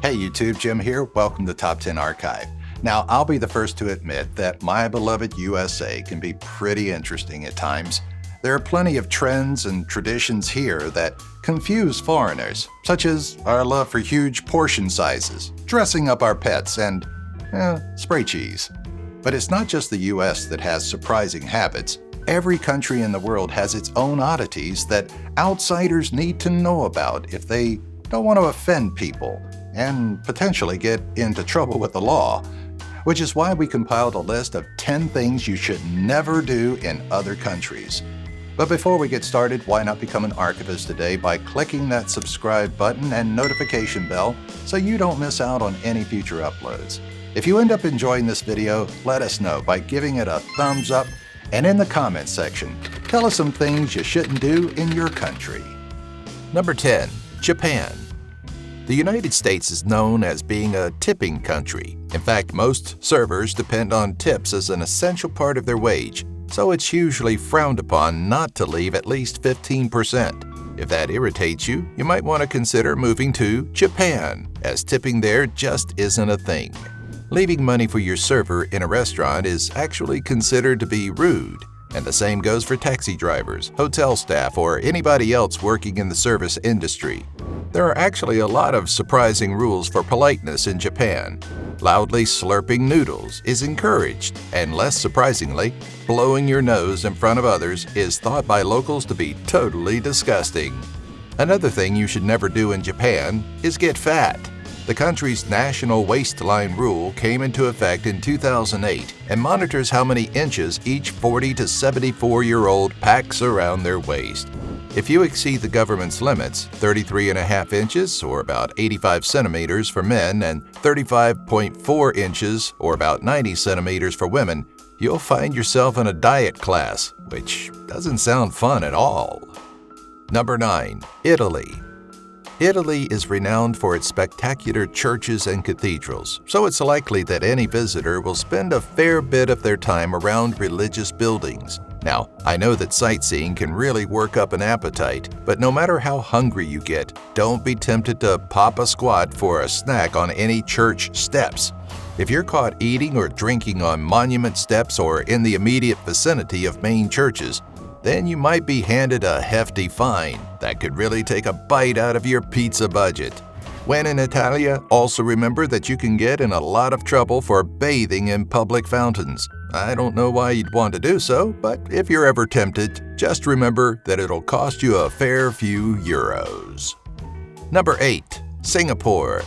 Hey YouTube, Jim here. Welcome to Top 10 Archive. Now, I'll be the first to admit that my beloved USA can be pretty interesting at times. There are plenty of trends and traditions here that confuse foreigners, such as our love for huge portion sizes, dressing up our pets, and spray cheese. But it's not just the US that has surprising habits. Every country in the world has its own oddities that outsiders need to know about if they don't want to offend people and potentially get into trouble with the law, which is why we compiled a list of 10 things you should never do in other countries. But before we get started, why not become an archivist today by clicking that subscribe button and notification bell so you don't miss out on any future uploads. If you end up enjoying this video, let us know by giving it a thumbs up, and in the comments section, tell us some things you shouldn't do in your country. Number 10. Japan. The United States is known as being a tipping country. In fact, most servers depend on tips as an essential part of their wage, so it's usually frowned upon not to leave at least 15%. If that irritates you, you might want to consider moving to Japan, as tipping there just isn't a thing. Leaving money for your server in a restaurant is actually considered to be rude, and the same goes for taxi drivers, hotel staff, or anybody else working in the service industry. There are actually a lot of surprising rules for politeness in Japan. Loudly slurping noodles is encouraged, and less surprisingly, blowing your nose in front of others is thought by locals to be totally disgusting. Another thing you should never do in Japan is get fat. The country's national waistline rule came into effect in 2008 and monitors how many inches each 40 to 74-year-old packs around their waist. If you exceed the government's limits, 33.5 inches or about 85 centimeters for men and 35.4 inches or about 90 centimeters for women, you'll find yourself in a diet class, which doesn't sound fun at all. Number 9. Italy. Italy is renowned for its spectacular churches and cathedrals, so it's likely that any visitor will spend a fair bit of their time around religious buildings. Now, I know that sightseeing can really work up an appetite, but no matter how hungry you get, don't be tempted to pop a squat for a snack on any church steps. If you're caught eating or drinking on monument steps or in the immediate vicinity of main churches, then you might be handed a hefty fine that could really take a bite out of your pizza budget. When in Italia, also remember that you can get in a lot of trouble for bathing in public fountains. I don't know why you'd want to do so, but if you're ever tempted, just remember that it'll cost you a fair few euros. Number 8. Singapore.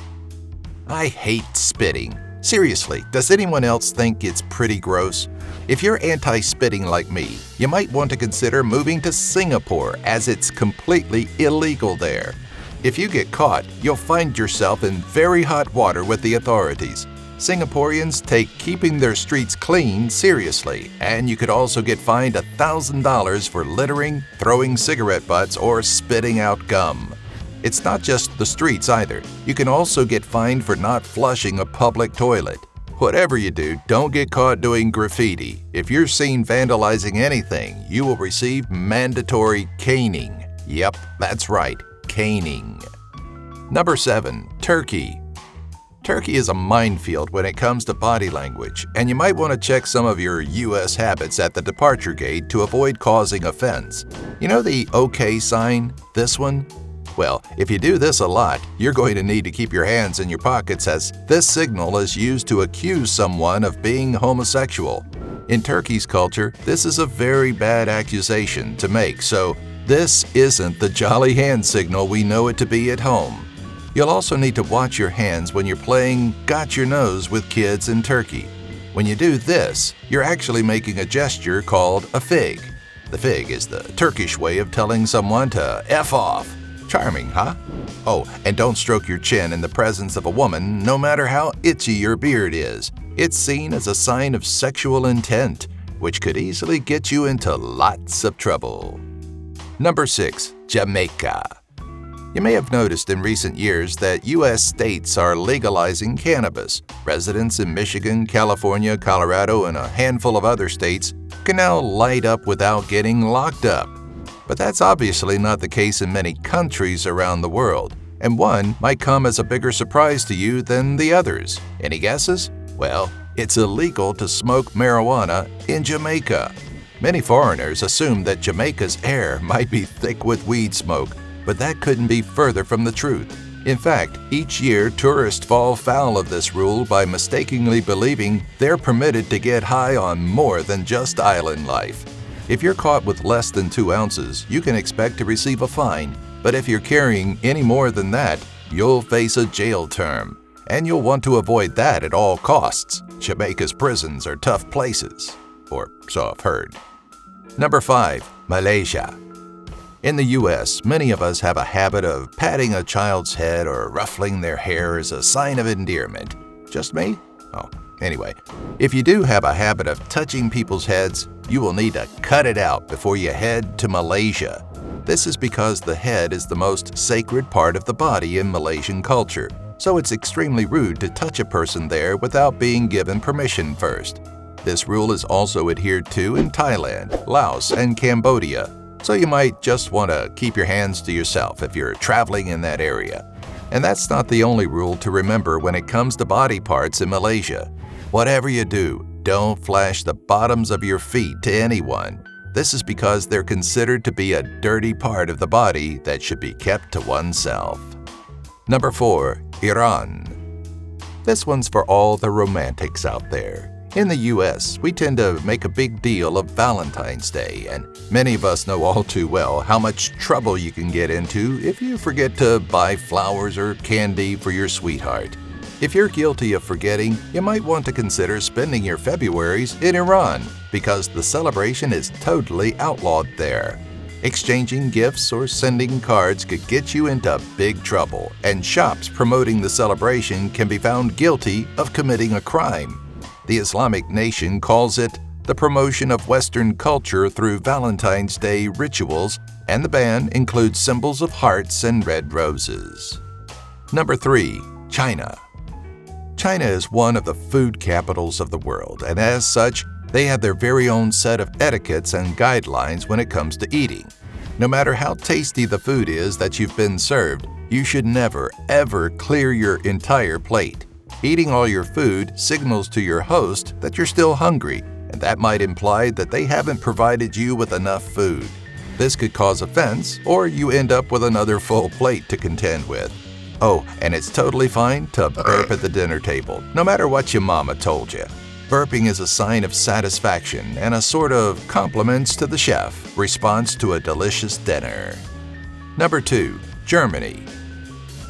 I hate spitting. Seriously, does anyone else think it's pretty gross? If you're anti-spitting like me, you might want to consider moving to Singapore as it's completely illegal there. If you get caught, you'll find yourself in very hot water with the authorities. Singaporeans take keeping their streets clean seriously, and you could also get fined $1,000 for littering, throwing cigarette butts, or spitting out gum. It's not just the streets either. You can also get fined for not flushing a public toilet. Whatever you do, don't get caught doing graffiti. If you're seen vandalizing anything, you will receive mandatory caning. Yep, that's right, caning. Number 7. Turkey. Turkey is a minefield when it comes to body language, and you might want to check some of your U.S. habits at the departure gate to avoid causing offense. You know the OK sign? This one? Well, if you do this a lot, you're going to need to keep your hands in your pockets, as this signal is used to accuse someone of being homosexual. In Turkey's culture, this is a very bad accusation to make, so this isn't the jolly hand signal we know it to be at home. You'll also need to watch your hands when you're playing Got Your Nose with kids in Turkey. When you do this, you're actually making a gesture called a fig. The fig is the Turkish way of telling someone to F off. Charming, huh? Oh, and don't stroke your chin in the presence of a woman, no matter how itchy your beard is. It's seen as a sign of sexual intent, which could easily get you into lots of trouble. Number 6. Jamaica. You may have noticed in recent years that U.S. states are legalizing cannabis. Residents in Michigan, California, Colorado, and a handful of other states can now light up without getting locked up. But that's obviously not the case in many countries around the world. and one might come as a bigger surprise to you than the others. Any guesses? Well, it's illegal to smoke marijuana in Jamaica. Many foreigners assume that Jamaica's air might be thick with weed smoke, but that couldn't be further from the truth. In fact, each year tourists fall foul of this rule by mistakenly believing they're permitted to get high on more than just island life. If you're caught with less than 2 ounces, you can expect to receive a fine, but if you're carrying any more than that, you'll face a jail term. And you'll want to avoid that at all costs. Jamaica's prisons are tough places, or so I've heard. Number 5. Malaysia. In the U.S., many of us have a habit of patting a child's head or ruffling their hair as a sign of endearment. Just me? Oh, anyway. If you do have a habit of touching people's heads, you will need to cut it out before you head to Malaysia. This is because the head is the most sacred part of the body in Malaysian culture, so it's extremely rude to touch a person there without being given permission first. This rule is also adhered to in Thailand, Laos, and Cambodia, so you might just want to keep your hands to yourself if you're traveling in that area. And that's not the only rule to remember when it comes to body parts in Malaysia. Whatever you do, don't flash the bottoms of your feet to anyone. This is because they're considered to be a dirty part of the body that should be kept to oneself. Number 4. Iran. This one's for all the romantics out there. In the U.S., we tend to make a big deal of Valentine's Day, and many of us know all too well how much trouble you can get into if you forget to buy flowers or candy for your sweetheart. If you're guilty of forgetting, you might want to consider spending your Februaries in Iran, because the celebration is totally outlawed there. Exchanging gifts or sending cards could get you into big trouble, and shops promoting the celebration can be found guilty of committing a crime. The Islamic nation calls it the promotion of Western culture through Valentine's Day rituals, and the ban includes symbols of hearts and red roses. Number 3. China. China is one of the food capitals of the world, and as such, they have their very own set of etiquettes and guidelines when it comes to eating. No matter how tasty the food is that you've been served, you should never, ever clear your entire plate. Eating all your food signals to your host that you're still hungry, and that might imply that they haven't provided you with enough food. This could cause offense, or you end up with another full plate to contend with. Oh, and it's totally fine to burp at the dinner table, no matter what your mama told you. Burping is a sign of satisfaction and a sort of compliments to the chef, response to a delicious dinner. Number 2. Germany.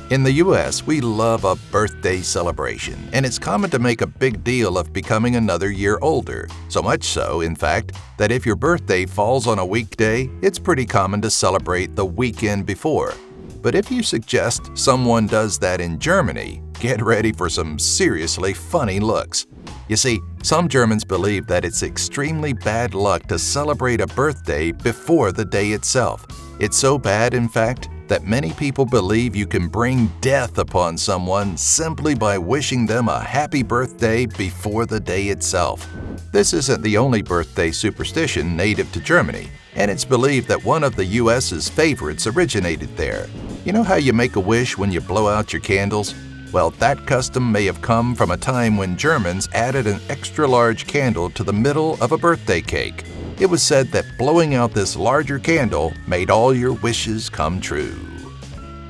In the U.S., we love a birthday celebration, and it's common to make a big deal of becoming another year older. So much so, in fact, that if your birthday falls on a weekday, it's pretty common to celebrate the weekend before. But if you suggest someone does that in Germany, get ready for some seriously funny looks. You see, some Germans believe that it's extremely bad luck to celebrate a birthday before the day itself. It's so bad, in fact, that many people believe you can bring death upon someone simply by wishing them a happy birthday before the day itself. This isn't the only birthday superstition native to Germany, and it's believed that one of the U.S.'s favorites originated there. You know how you make a wish when you blow out your candles? Well, that custom may have come from a time when Germans added an extra-large candle to the middle of a birthday cake. It was said that blowing out this larger candle made all your wishes come true.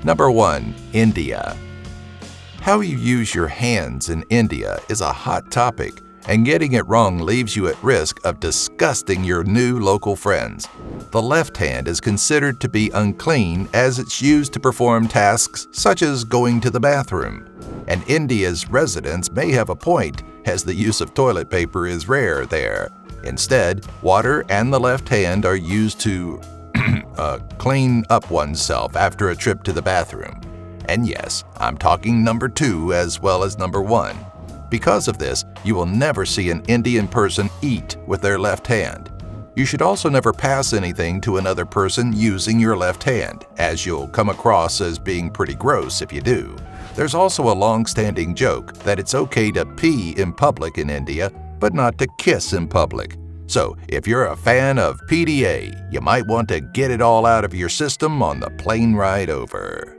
Number 1. India. How you use your hands in India is a hot topic, and getting it wrong leaves you at risk of disgusting your new local friends. The left hand is considered to be unclean as it's used to perform tasks such as going to the bathroom. And India's residents may have a point, as the use of toilet paper is rare there. Instead, water and the left hand are used to clean up oneself after a trip to the bathroom. And yes, I'm talking number 2 as well as number 1. Because of this, you will never see an Indian person eat with their left hand. You should also never pass anything to another person using your left hand, as you'll come across as being pretty gross if you do. There's also a long-standing joke that it's okay to pee in public in India, but not to kiss in public. So, if you're a fan of PDA, you might want to get it all out of your system on the plane ride over.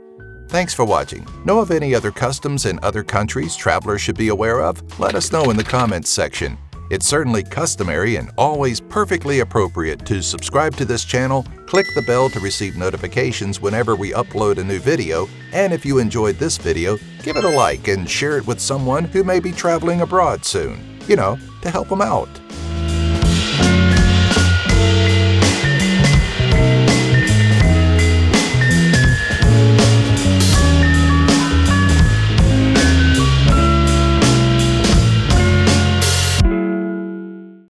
Thanks for watching. Know of any other customs in other countries travelers should be aware of? Let us know in the comments section. It's certainly customary and always perfectly appropriate to subscribe to this channel, click the bell to receive notifications whenever we upload a new video, and if you enjoyed this video, give it a like and share it with someone who may be traveling abroad soon, to help them out.